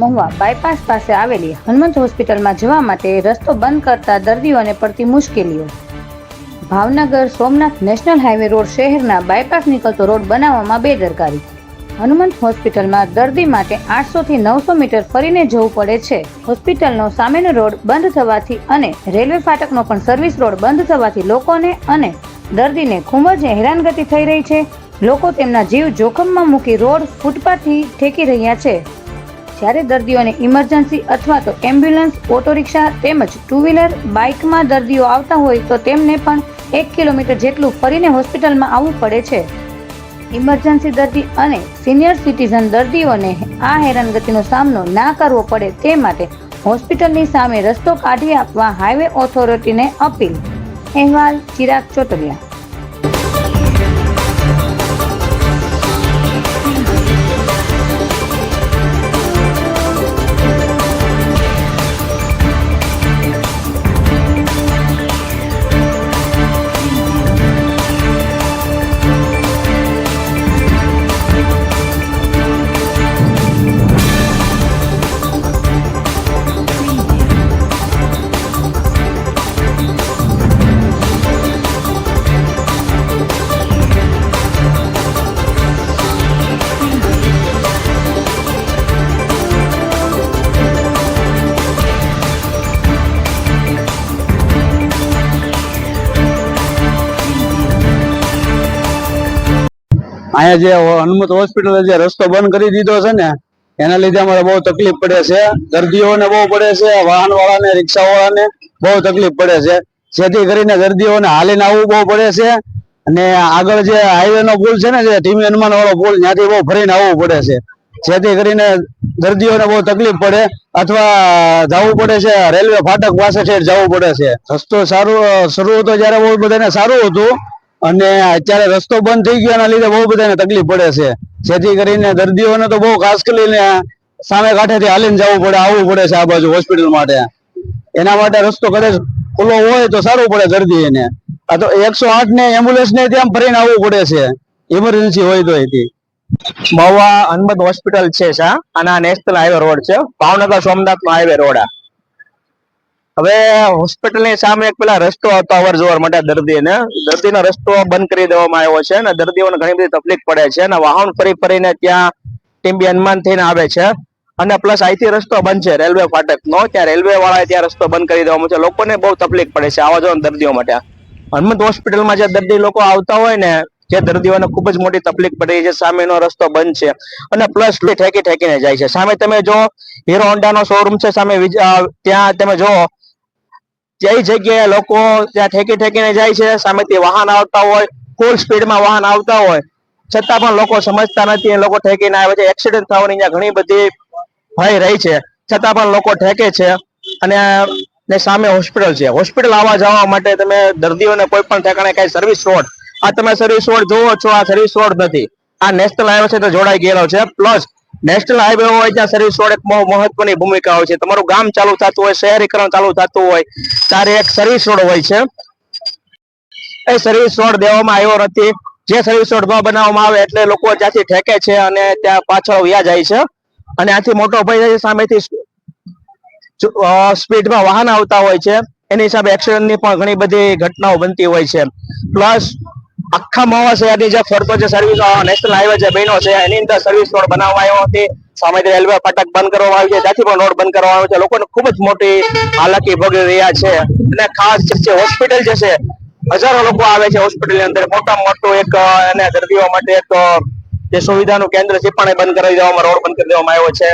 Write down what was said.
Mahuva bypass પાસે આવેલી હનુમંત હોસ્પિટલમાં જવા માટે રસ્તો બંધ કરતા દર્દીઓને પડતી મુશ્કેલીઓ. Bhavnagar Somnath national highway road શહેરના બાયપાસ નીકળતો રોડ બનાવવામાં બેદરકારી. હનુમંત હોસ્પિટલમાં દર્દી માટે 800 થી 900 મીટર ફરીને જવું પડે છે. હોસ્પિટલનો સામેનો રોડ બંધ થવાથી અને રેલવે ફાટકનો પણ સર્વિસ રોડ બંધ થવાથી લોકોને અને દર્દીને ખૂબ જ હેરાનગતિ થઈ રહી છે. લોકો તેમના જીવ જોખમમાં મૂકી રોડ ફૂટપાથથી ઠેકી રહ્યા છે. જ્યારે દર્દીઓને ઇમરજન્સી અથવા તો એમ્બ્યુલન્સ, ઓટો રિક્ષા તેમજ ટુ વ્હીલર, બાઇકમાં દર્દીઓ આવતા હોય તો તેમને પણ 1 કિલોમીટર જેટલું ફરીને હોસ્પિટલમાં આવવું પડે છે. ઇમરજન્સી દર્દી અને સિનિયર સિટીઝન દર્દીઓને આ હેરાનગતિનો સામનો ના કરવો પડે તે માટે હોસ્પિટલની સામે રસ્તો કાઢી આપવા હાઈવે ઓથોરિટીને અપીલ. અહેવાલ ચિરાગ ચોટલિયા. અહીંયા જે હનુમંત હોસ્પિટલ જે રસ્તો બંધ કરી દીધો છે ને એના લીધે અમારે બહુ તકલીફ પડે છે. દર્દીઓને બહુ પડે છે, વાહન વાળાને, રિક્ષા વાળાને બહુ તકલીફ પડે છે. જેથી કરીને દર્દીઓને હાલીને આવવું બહુ પડે છે અને આગળ જે હાઈવે નો પુલ છે ને, જે ટીમી હનુમાન વાળો પુલ, ત્યાંથી બહુ ફરીને આવવું પડે છે. જેથી કરીને દર્દીઓને બહુ તકલીફ પડે અથવા જવું પડે છે રેલવે ફાટક પાસે જવું પડે છે. રસ્તો શરૂ તો જયારે બહુ બધાને સારું હતું અને અત્યારે રસ્તો બંધ થઈ ગયો એના લીધે બહુ બધાને તકલીફ પડે છે. જેથી કરીને દર્દીઓને તો બહુ ખાસ કરીને સામે કાંઠેથી હાલીને જવું પડે, આવવું પડે છે આ બાજુ હોસ્પિટલ માટે. એના માટે રસ્તો કદાચ ખુલ્લો હોય તો સારું પડે દર્દીને. આ તો 108 ને એમ્બ્યુલન્સ ને ત્યાં ફરીને આવવું પડે છે ઇમરજન્સી હોય તો. એથી મહુવા હનુમંત હોસ્પિટલ છે અને નેશનલ હાઈવે રોડ છે, ભાવનગર સોમનાથ નો હાઈવે રોડ. હવે હોસ્પિટલ ની સામે એક પેલા રસ્તો હતો અવર જવર માટે દર્દીનો રસ્તો બંધ કરી દેવામાં આવ્યો છે અને દર્દીઓને ઘણી બધી તકલીફ પડે છે અને વાહન ફરીને ત્યાં ટીમ્બી હનુમાન થઈને આવે છે. અને પ્લસ અહીંથી રસ્તો બંધ છે રેલવે ફાટક નો, ત્યાં રેલવે વાળાએ ત્યાં રસ્તો બંધ કરી દેવામાં છે. લોકોને બહુ તકલીફ પડે છે આવા જવા દર્દીઓ માટે. હનુમંત હોસ્પિટલમાં જે દર્દી લોકો આવતા હોય ને, જે દર્દીઓને ખૂબ જ મોટી તકલીફ પડી છે, સામેનો રસ્તો બંધ છે અને પ્લસ ઠેકીને જાય છે. સામે તમે જો હીરો હોન્ડા નો શોરૂમ છે સામે, ત્યાં તમે જો જે જગ્યાએ લોકો ત્યાં ઠેકીને જાય છે, સામેથી વાહન આવતા હોય, ફૂલ સ્પીડમાં વાહન આવતા હોય, છતાં પણ લોકો સમજતા નથી. લોકો ઠેકીને આવે છે. એક્સિડન્ટ થવાની ત્યાં ઘણી બધી ભય રહી છે, છતાં પણ લોકો ઠેકે છે. અને સામે હોસ્પિટલ છે. હોસ્પિટલ આવવા જવા માટે તમે દર્દીઓને કોઈ પણ ઠેકાણે કઈ સર્વિસ રોડ, આ તમે સર્વિસ રોડ જોવો છો, આ સર્વિસ રોડ નથી, આ નેશનલ હાઈવે છે તો જોડાઈ ગયેલો છે. પ્લસ નેશનલ હાઈવે હોય ત્યાં સર્વિસ રોડ એક મહત્વની ભૂમિકા હોય છે. તમારું ગામ ચાલુ થતું હોય, શહેરીકરણ ચાલુ થતું હોય ત્યારે એક સર્વિસ રોડ હોય છે. એ સર્વિસ રોડ દેવામાં આવ્યો નથી. જે સર્વિસ રોડ ન બનાવવામાં આવે એટલે લોકો ત્યાંથી ઠેકે છે અને ત્યાં પાછળ વ્યા જાય છે. અને આથી મોટો ભય છે, સામેથી સ્પીડમાં વાહન આવતા હોય છે, એની હિસાબે એક્સિડન્ટની પણ ઘણી બધી ઘટનાઓ બનતી હોય છે. પ્લસ આખા મહુવા શહેરની જે ફરતો જે સર્વિસ નેશનલ હાઈવે જે બન્યો છે એની અંદર સર્વિસ રોડ બનાવવામાં આવ્યો હતી. સામેથી રેલવે ફાટક બંધ કરવામાં આવ્યું છે, ત્યાંથી પણ રોડ બંધ કરવામાં આવ્યો છે. લોકોને ખૂબ જ મોટી હાલાકી ભોગવી રહ્યા છે. અને ખાસ જે હોસ્પિટલ જે છે, હજારો લોકો આવે છે હોસ્પિટલની અંદર. મોટામાં મોટું એક એને દર્દીઓ માટે એક જે સુવિધાનું કેન્દ્ર છે પણ બંધ કરી દેવામાં, રોડ બંધ કરી દેવામાં આવ્યો છે.